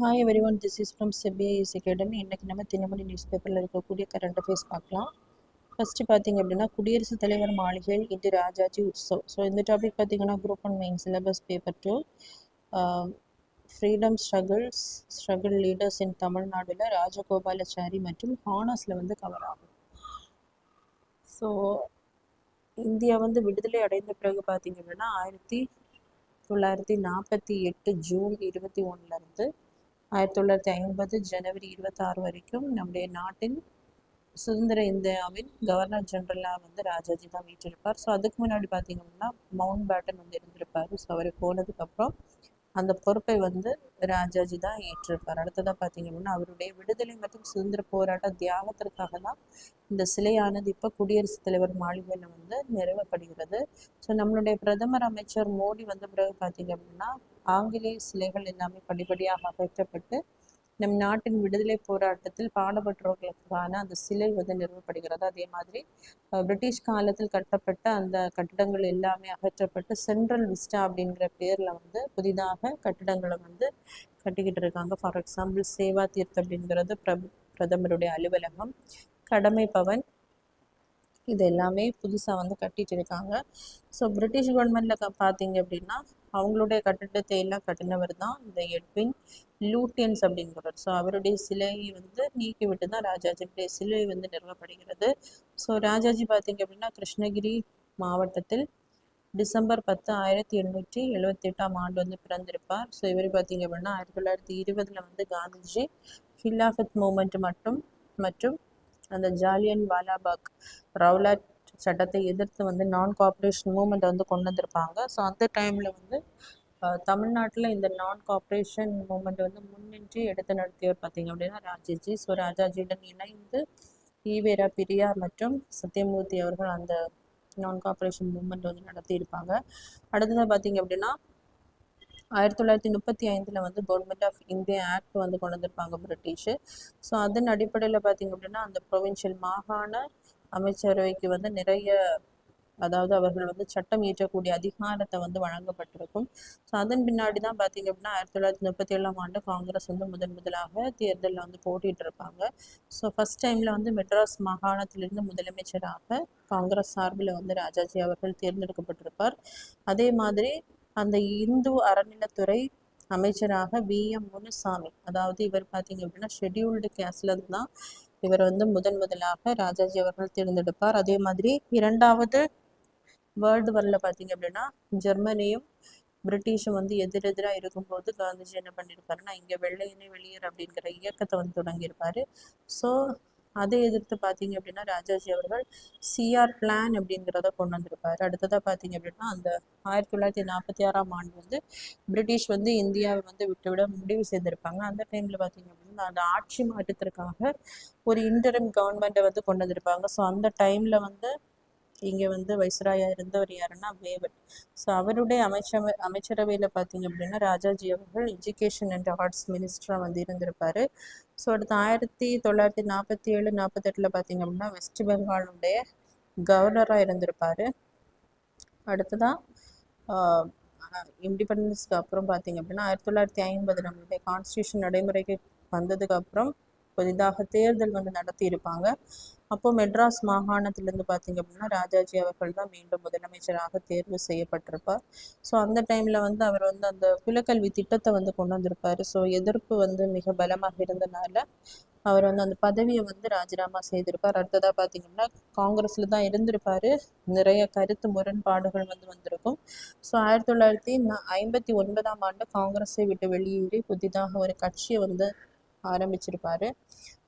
Hi everyone, this is from CBIS academy. இன்றைக்கி நம்ம Dinamani news பேப்பரில் இருக்கக்கூடிய கரண்ட் அஃபேர்ஸ் பார்க்கலாம். ஃபஸ்ட்டு பார்த்தீங்க அப்படின்னா, குடியரசுத் தலைவர் மாளிகையில் இன்று ராஜாஜி உற்சவ். ஸோ இந்த டாபிக் பார்த்தீங்கன்னா group one main syllabus paper 2 freedom struggle leaders in தமிழ்நாடுல ராஜகோபாலாச்சாரி மற்றும் ஹானஸில் வந்து கவர் ஆகும். ஸோ இந்தியா வந்து விடுதலை அடைந்த பிறகு பார்த்தீங்க அப்படின்னா 1948 ஜூன் 21 1950 ஜனவரி 26 வரைக்கும் நம்முடைய நாட்டின் சுதந்திர இந்தியாவின் கவர்னர் ஜெனரலாக வந்து ராஜாஜி தான் வீற்றிருப்பார். ஸோ அதுக்கு முன்னாடி பார்த்தீங்கன்னா மவுண்ட் பேட்டன் வந்து இருந்திருப்பார். ஸோ அவர் போனதுக்கப்புறம் அந்த பொறுப்பை வந்து ராஜாஜி தான் ஏற்றிருப்பார். அடுத்ததாக பார்த்தீங்க அப்படின்னா அவருடைய விடுதலை மற்றும் சுதந்திர போராட்ட தியாகத்திற்காக தான் இந்த சிலையானது இப்போ குடியரசுத் தலைவர் மாளிகையில் வந்து நிறுவப்படுகிறது. ஸோ நம்மளுடைய பிரதமர் அமைச்சர் மோடி வந்த பிறகு பார்த்தீங்க அப்படின்னா ஆங்கிலேய சிலைகள் எல்லாமே படிப்படியாக அகற்றப்பட்டு நம் நாட்டின் விடுதலை போராட்டத்தில் பாடுபட்டவர்களுக்கான அந்த சிலை வந்து நிறுவப்படுகிறது. அதே மாதிரி பிரிட்டிஷ் காலத்தில் கட்டப்பட்ட அந்த கட்டிடங்கள் எல்லாமே அகற்றப்பட்டு சென்ட்ரல் விஸ்டா அப்படிங்கிற பேரில் வந்து புதிதாக கட்டிடங்களை வந்து கட்டிக்கிட்டு இருக்காங்க. ஃபார் எக்ஸாம்பிள் சேவா தீர்த் அப்படிங்கிறது பிரதமருடைய அலுவலகம், கடமை பவன், இது எல்லாமே புதுசாக வந்து கட்டிட்டு இருக்காங்க. ஸோ பிரிட்டிஷ் கவர்மெண்ட்டில் பார்த்தீங்க அப்படின்னா அவங்களுடைய கட்டிடத்தை எல்லாம் கட்டினவர் தான் இந்த எட்வின் லூட்டியன்ஸ் அப்படிங்கிறவர். ஸோ அவருடைய சிலையை வந்து நீக்கிவிட்டு தான் ராஜாஜியுடைய சிலை வந்து நிறுவப்படுகிறது. ஸோ ராஜாஜி பார்த்தீங்க அப்படின்னா கிருஷ்ணகிரி மாவட்டத்தில் டிசம்பர் 10 1878 வந்து பிறந்திருப்பார். ஸோ இவர் பார்த்தீங்க அப்படின்னா 1920 வந்து காந்திஜி ஹிலாஃபத் மூமெண்ட் மற்றும் அந்த ஜாலியன் வாலாபாக் ரவுலாட் சட்டத்தை எதிர்த்து வந்து நான் கோஆப்ரேஷன் மூமெண்ட் வந்து கொண்டு வந்திருப்பாங்க. ஸோ அந்த டைமில் வந்து தமிழ்நாட்டில் இந்த நான் கோஆப்ரேஷன் மூமெண்ட் வந்து முன்னின்று எடுத்து நடத்தியவர் பார்த்தீங்க அப்படின்னா ராஜாஜி. ஸோ ராஜாஜியுடன் இணைந்து ஈவேரா பெரியார் மற்றும் சத்யமூர்த்தி அவர்கள் அந்த நான் கோஆப்ரேஷன் மூமெண்ட் வந்து நடத்தியிருப்பாங்க. அடுத்ததாக பார்த்தீங்க அப்படின்னா 1935 வந்து கவர்மெண்ட் ஆஃப் இந்தியா ஆக்ட் வந்து கொண்டு வந்திருப்பாங்க பிரிட்டிஷு. ஸோ அதன் அடிப்படையில் பார்த்தீங்க அப்படின்னா அந்த ப்ரொவின்ஷியல் மாகாண அமைச்சரவைக்கு வந்து நிறைய அவர்கள் வந்து சட்டம் இயற்றக்கூடிய அதிகாரத்தை வந்து வழங்கப்பட்டிருக்கும். ஸோ அதன் பின்னாடி தான் பார்த்தீங்க அப்படின்னா 1937 காங்கிரஸ் வந்து முதலாக தேர்தலில் வந்து போட்டிட்டு இருப்பாங்க. ஸோ ஃபர்ஸ்ட் டைமில் வந்து மெட்ராஸ் மாகாணத்திலிருந்து முதலமைச்சராக காங்கிரஸ் சார்பில் வந்து ராஜாஜி அவர்கள் தேர்ந்தெடுக்கப்பட்டிருப்பார். அதே மாதிரி அந்த இந்து அறநிலைத்துறை அமைச்சராக VM முனுசாமி, அதாவது இவர் பார்த்தீங்க அப்படின்னா ஷெட்யூல்டு கேஸ்ட்ல தான் இவர் வந்து முதலாக ராஜாஜி அவர்கள் தேர்ந்தெடுப்பார். அதே மாதிரி இரண்டாவது வேர்ல்டு வாரில் பார்த்தீங்க அப்படின்னா ஜெர்மனியும் பிரிட்டிஷும் வந்து எதிரெதிராக இருக்கும்போது காந்திஜி என்ன பண்ணியிருப்பாருன்னா இங்கே வெள்ளையனே வெளியேறு அப்படிங்கிற இயக்கத்தை வந்து தொடங்கியிருப்பாரு. ஸோ அதை எதிர்த்து பார்த்தீங்க அப்படின்னா ராஜாஜி அவர்கள் CR பிளான் அப்படிங்கிறத கொண்டு வந்திருப்பாரு. அடுத்ததாக பார்த்தீங்க அப்படின்னா அந்த 1946 வந்து பிரிட்டிஷ் வந்து இந்தியாவை வந்து விட்டுவிட முடிவு செய்திருப்பாங்க. அந்த டைமில் பார்த்தீங்க அப்படின்னா அந்த ஆட்சி மாற்றத்திற்காக ஒரு இன்டரிம் கவர்மெண்ட்டை வந்து கொண்டு வந்திருப்பாங்க. ஸோ அந்த டைமில் வந்து இங்கே வந்து வைஸ்ராயாக இருந்தவர் யாருன்னா வேவல். ஸோ அவருடைய அமைச்சரவையில் பார்த்தீங்க அப்படின்னா ராஜாஜி அவர்கள் எஜுகேஷன் அண்ட் ஆர்ட்ஸ் மினிஸ்டராக வந்து இருந்திருப்பார். ஸோ அடுத்து 1947-48 பார்த்தீங்க அப்படின்னா வெஸ்ட் பெங்காலுடைய கவர்னராக இருந்திருப்பார். அடுத்ததான் இண்டிபெண்டன்ஸ்க்கு அப்புறம் பார்த்தீங்க அப்படின்னா 1950 நம்மளுடைய கான்ஸ்டியூஷன் நடைமுறைக்கு வந்ததுக்கப்புறம் புதிதாக தேர்தல் வந்து நடத்தியிருப்பாங்க. அப்போது மெட்ராஸ் மாகாணத்திலேருந்து பார்த்தீங்க அப்படின்னா ராஜாஜி அவர்கள் தான் மீண்டும் முதலமைச்சராக தேர்வு செய்யப்பட்டிருப்பார். ஸோ அந்த டைமில் வந்து அவர் வந்து அந்த குலக்கல்வி திட்டத்தை வந்து கொண்டு வந்திருப்பார். ஸோ எதிர்ப்பு வந்து மிக பலமாக இருந்தனால அவர் வந்து அந்த பதவியை வந்து ராஜினாமா செய்திருப்பார். அடுத்ததாக பார்த்தீங்கன்னா காங்கிரஸில் தான் இருந்திருப்பார். நிறைய கருத்து முரண்பாடுகள் வந்து வந்திருக்கும். ஸோ 1959 காங்கிரஸை விட்டு வெளியேறி புதிதாக ஒரு கட்சியை வந்து ஆரம்பிச்சிருப்பாரு,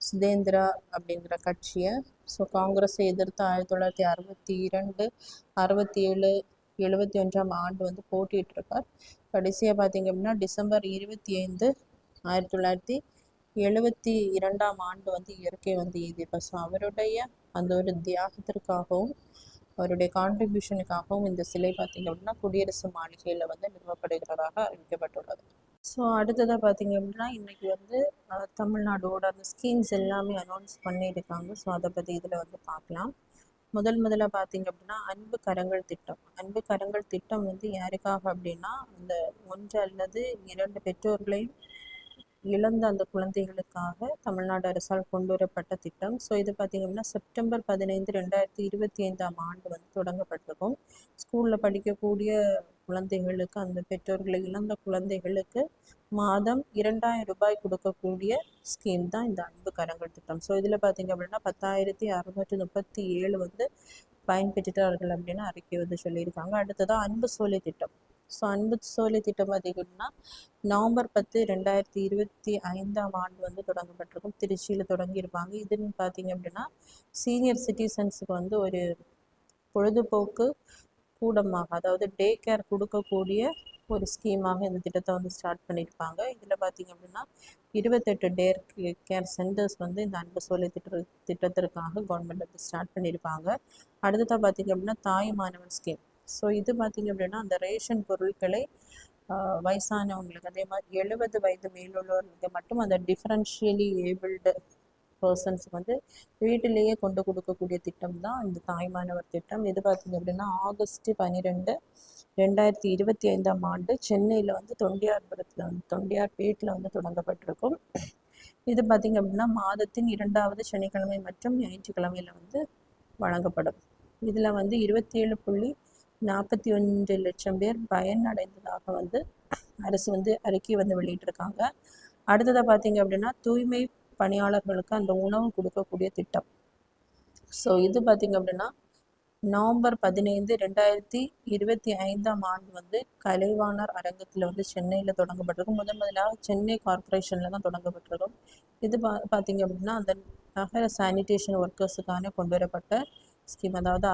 சுதேந்திரா அப்படிங்கிற கட்சியை. ஸோ காங்கிரஸை எதிர்த்து 1962, 67, 71 வந்து போட்டியிட்டிருப்பார். கடைசியாக பார்த்தீங்க அப்படின்னா டிசம்பர் 25, 1972 வந்து இயற்கை வந்து எழுதியிருப்பார். ஸோ அவருடைய அந்த ஒரு தியாகத்திற்காகவும் அவருடைய கான்ட்ரிபியூஷனுக்காகவும் இந்த சிலை பார்த்தீங்க அப்படின்னா குடியரசு மாளிகையில் வந்து நிறுவப்படுகிறதாக அறிவிக்கப்பட்டுள்ளது. ஸோ அடுத்ததாக பார்த்தீங்க அப்படின்னா இன்றைக்கி வந்து தமிழ்நாடோட அந்த ஸ்கீம்ஸ் எல்லாமே அனௌன்ஸ் பண்ணியிருக்காங்க. ஸோ அதை பற்றி இதில் வந்து பார்க்கலாம். முதல்ல பார்த்தீங்க அப்படின்னா அன்பு கரங்கள் திட்டம் வந்து யாருக்காக அப்படின்னா அந்த 1 அல்லது 2 பெற்றோர்களையும் இழந்த அந்த குழந்தைகளுக்காக தமிழ்நாடு அரசால் கொண்டு வரப்பட்ட திட்டம். ஸோ இது பார்த்திங்கன்னா செப்டம்பர் 15 2025 வந்து தொடங்கப்பட்டிருக்கும். ஸ்கூலில் படிக்கக்கூடிய குழந்தைகளுக்கு, அந்த பெற்றோர்களை இழந்த குழந்தைகளுக்கு மாதம் 2000 ரூபாய் கொடுக்கக்கூடிய ஸ்கீம் தான் இந்த அன்பு கரங்கள் திட்டம். ஸோ இதில் பார்த்திங்க அப்படின்னா 10,637 வந்து பயன்பெற்றுட்டார்கள் அப்படின்னு அறிக்கை வந்து சொல்லியிருக்காங்க. அடுத்ததான் அன்பு சோலை திட்டம். ஸோ அன்பு சோலை திட்டம் பார்த்திங்கன்னா நவம்பர் 10 2025 வந்து தொடங்கப்பட்டிருக்கும். திருச்சியில் தொடங்கியிருப்பாங்க. இதுன்னு பார்த்திங்க அப்படின்னா சீனியர் சிட்டிசன்ஸுக்கு வந்து ஒரு பொழுதுபோக்கு கூடமாக, அதாவது டே கேர் கொடுக்கக்கூடிய ஒரு ஸ்கீமாக இந்த திட்டத்தை வந்து ஸ்டார்ட் பண்ணியிருப்பாங்க. இதில் பார்த்திங்க அப்படின்னா 28 டே கேர் சென்டர்ஸ் வந்து இந்த அன்பு சோலை திட்டத்திற்காக கவர்மெண்ட் வந்து ஸ்டார்ட் பண்ணியிருப்பாங்க. அடுத்ததாக பார்த்திங்க அப்படின்னா தாய் மாணவர் ஸ்கீம். ஸோ இது பார்த்திங்க அப்படின்னா அந்த ரேஷன் பொருட்களை வயசானவங்களுக்கு, அதே மாதிரி 70 வயது மேலுள்ளவர்களுக்கு மட்டும் அந்த டிஃபரன்ஷியலி ஏபிள்டு பர்சன்ஸுக்கு வந்து வீட்டிலேயே கொண்டு கொடுக்கக்கூடிய திட்டம் தான் இந்த தாய்மானவர் திட்டம். இது பார்த்திங்க அப்படின்னா ஆகஸ்ட் 12 2025 சென்னையில் வந்து தொண்டியார்பேட்டில் வந்து தொடங்கப்பட்டிருக்கும். இது பார்த்திங்க அப்படின்னா மாதத்தின் 2வது சனிக்கிழமை மற்றும் ஞாயிற்றுக்கிழமையில் வந்து வழங்கப்படும். இதில் வந்து 27.41 லட்சம் பேர் பயன் அடைந்ததாக வந்து அரசு வந்து அறிக்கை வந்து வெளியிட்டிருக்காங்க. அடுத்ததாக பார்த்திங்க அப்படின்னா தூய்மை பணியாளர்களுக்கு அந்த உணவு கொடுக்கக்கூடிய திட்டம். ஸோ இது பார்த்திங்க அப்படின்னா நவம்பர் 15 2025 வந்து கலைவாணர் அரங்கத்தில் வந்து சென்னையில் தொடங்கப்பட்டிருக்கும். முதலாக சென்னை கார்பரேஷனில் தான் தொடங்கப்பட்டிருக்கும். இது பார்த்திங்க அப்படின்னா அந்த நகர சானிடேஷன் ஒர்க்கர்ஸுக்கான கொண்டு வரப்பட்ட ஸ்கீம், அதாவது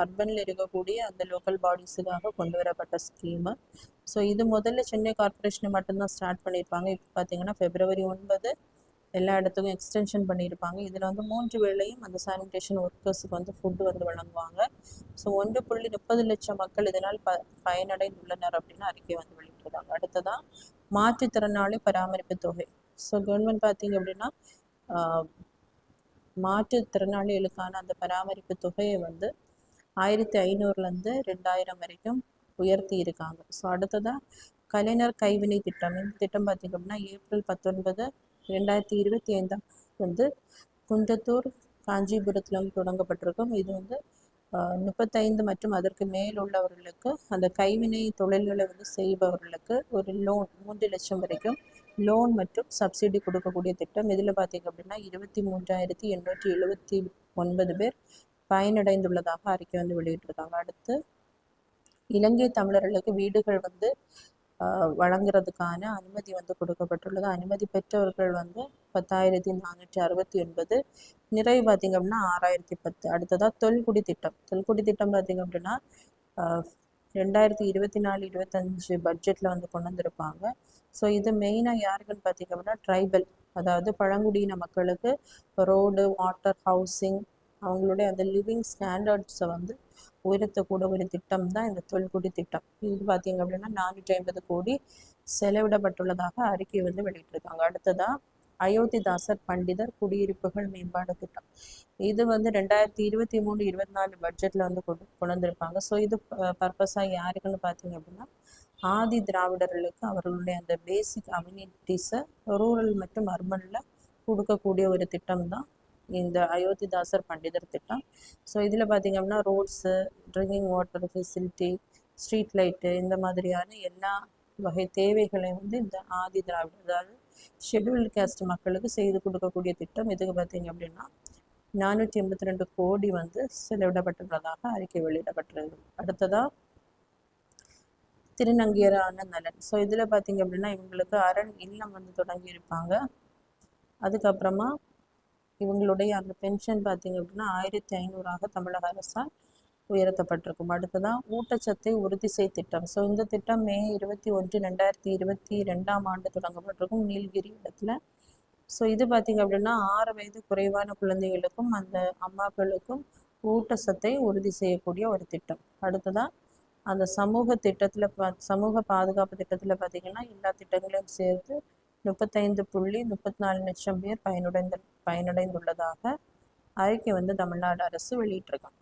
அர்பனில் இருக்கக்கூடிய அந்த லோக்கல் பாடிஸுக்காக கொண்டு வரப்பட்ட ஸ்கீமு. ஸோ இது முதல்ல சென்னை கார்பரேஷனை மட்டும்தான் ஸ்டார்ட் பண்ணியிருப்பாங்க. இப்போ பார்த்திங்கன்னா February 9 எல்லா இடத்துக்கும் எக்ஸ்டென்ஷன் பண்ணியிருப்பாங்க. இதில் வந்து 3 வேளையும் அந்த சானிடேஷன் ஒர்க்கர்ஸுக்கு வந்து ஃபுட்டு வந்து வழங்குவாங்க. ஸோ 1.30 லட்சம் மக்கள் இதனால் பயனடைந்துள்ளனர் அப்படின்னு அறிக்கை வந்து வெளியிட்டிருக்காங்க. அடுத்ததான் மாற்றுத்திறனாளி பராமரிப்பு தொகை. ஸோ கவர்மெண்ட் பார்த்திங்க அப்படின்னா மாற்றுத்திறனாளிகளுக்கான அந்த பராமரிப்பு தொகையை வந்து 1500 2000 வரைக்கும் உயர்த்தி இருக்காங்க. ஸோ அடுத்ததாக கலைஞர் கைவினை திட்டம். இந்த திட்டம் பார்த்திங்க அப்படின்னா ஏப்ரல் 19 2025 வந்து குன்றத்தூர் காஞ்சிபுரத்தில் வந்து தொடங்கப்பட்டிருக்கும். இது வந்து 35 மற்றும் அதற்கு மேல் உள்ளவர்களுக்கு, அந்த கைவினை தொழில்களை வந்து செய்பவர்களுக்கு ஒரு லோன் 3 லட்சம் வரைக்கும் லோன் மற்றும் சப்சிடி கொடுக்கக்கூடிய திட்டம். இதில் பார்த்திங்க அப்படின்னா 23,879 பேர் பயனடைந்துள்ளதாக அறிக்கை வந்து வெளியிட்டிருக்காங்க. அடுத்து இலங்கை தமிழர்களுக்கு வீடுகள் வந்து வழங்குறதுக்கான அனுமதி வந்து கொடுக்கப்பட்டுள்ளது. அனுமதி பெற்றவர்கள் வந்து 10,469, நிறைவு பார்த்திங்க அப்படின்னா 6,010. அடுத்ததாக தொல்குடி திட்டம். தொல்குடி திட்டம் பார்த்திங்க அப்படின்னா 2024-25 பட்ஜெட்டில் வந்து கொண்டு வந்திருப்பாங்க. ஸோ இது மெயினாக யாருக்குன்னு பார்த்திங்க அப்படின்னா ட்ரைபல், அதாவது பழங்குடியின மக்களுக்கு ரோடு, வாட்டர், ஹவுசிங், அவங்களுடைய அந்த லிவிங் ஸ்டாண்டர்ட்ஸை வந்து உயர்த்தக்கூட ஒரு திட்டம் தான் இந்த தொல்குடி திட்டம். இது பார்த்திங்க அப்படின்னா 450 கோடி செலவிடப்பட்டுள்ளதாக அறிக்கை வந்து வெளியிட்டிருக்காங்க. அடுத்ததாக அயோத்திதாசர் பண்டிதர் குடியிருப்புகள் மேம்பாடு திட்டம். இது வந்து 2023-24 பட்ஜெட்டில் வந்து கொண்டு வந்திருப்பாங்க. ஸோ இது பர்பஸாக யாருக்குன்னு பார்த்திங்க அப்படின்னா ஆதி திராவிடர்களுக்கு அவர்களுடைய அந்த பேசிக் அம்யூனிட்டிஸை ரூரல் மற்றும் அர்பனில் கொடுக்கக்கூடிய ஒரு திட்டம் தான் இந்த அயோத்திதாசர் பண்டிதர் திட்டம். ஸோ இதில் பார்த்திங்க அப்படின்னா roads, drinking water facility, street light, இந்த மாதிரியான எல்லா வகை தேவைகளை வந்து இந்த ஆதி திராவிடர், அதாவது ஷெட்யூல்டு கேஸ்ட் மக்களுக்கு செய்து கொடுக்கக்கூடிய திட்டம். இதுக்கு பார்த்திங்க அப்படின்னா 482 கோடி வந்து செலவிடப்பட்டுள்ளதாக அறிக்கை வெளியிடப்பட்டிருக்கு. அடுத்ததாக திருநங்கையரான நலன். ஸோ இதில் பார்த்திங்க அப்படின்னா இவங்களுக்கு அரண் இல்லம் வந்து தொடங்கியிருப்பாங்க. அதுக்கப்புறமா இவங்களுடைய அந்த பென்ஷன் பார்த்திங்க அப்படின்னா 1500 தமிழக அரசால் உயர்த்தப்பட்டிருக்கும். அடுத்ததான் ஊட்டச்சத்தை உறுதி செய் திட்டம். ஸோ இந்த திட்டம் மே 21 2022 தொடங்கப்பட்டிருக்கும் நீலகிரி இடத்துல. ஸோ இது பார்த்திங்க அப்படின்னா 6 வயது குறைவான குழந்தைகளுக்கும் அந்த அம்மாக்களுக்கும் ஊட்டச்சத்தை உறுதி செய்யக்கூடிய ஒரு திட்டம். அடுத்ததான் அந்த சமூக திட்டத்தில் சமூக பாதுகாப்பு திட்டத்தில் பார்த்திங்கன்னா எல்லா திட்டங்களையும் சேர்த்து 35.34 லட்சம் பேர் பயனடைந்துள்ளதாக அறிக்கை வந்து தமிழ்நாடு அரசு வெளியிட்டிருக்காங்க.